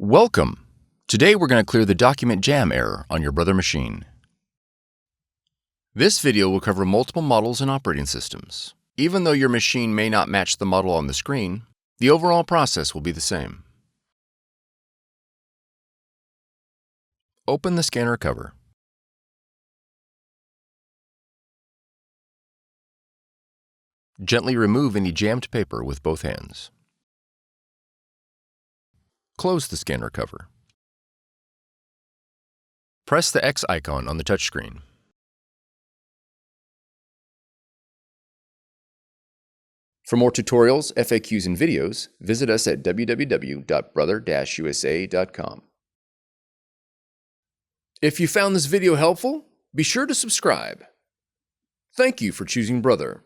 Welcome! Today we're going to clear the document jam error on your Brother machine. This video will cover multiple models and operating systems. Even though your machine may not match the model on the screen, the overall process will be the same. Open the scanner cover. Gently remove any jammed paper with both hands. Close the scanner cover. Press the X icon on the touchscreen. For more tutorials, FAQs, and videos, visit us at www.brother-usa.com. If you found this video helpful, be sure to subscribe. Thank you for choosing Brother.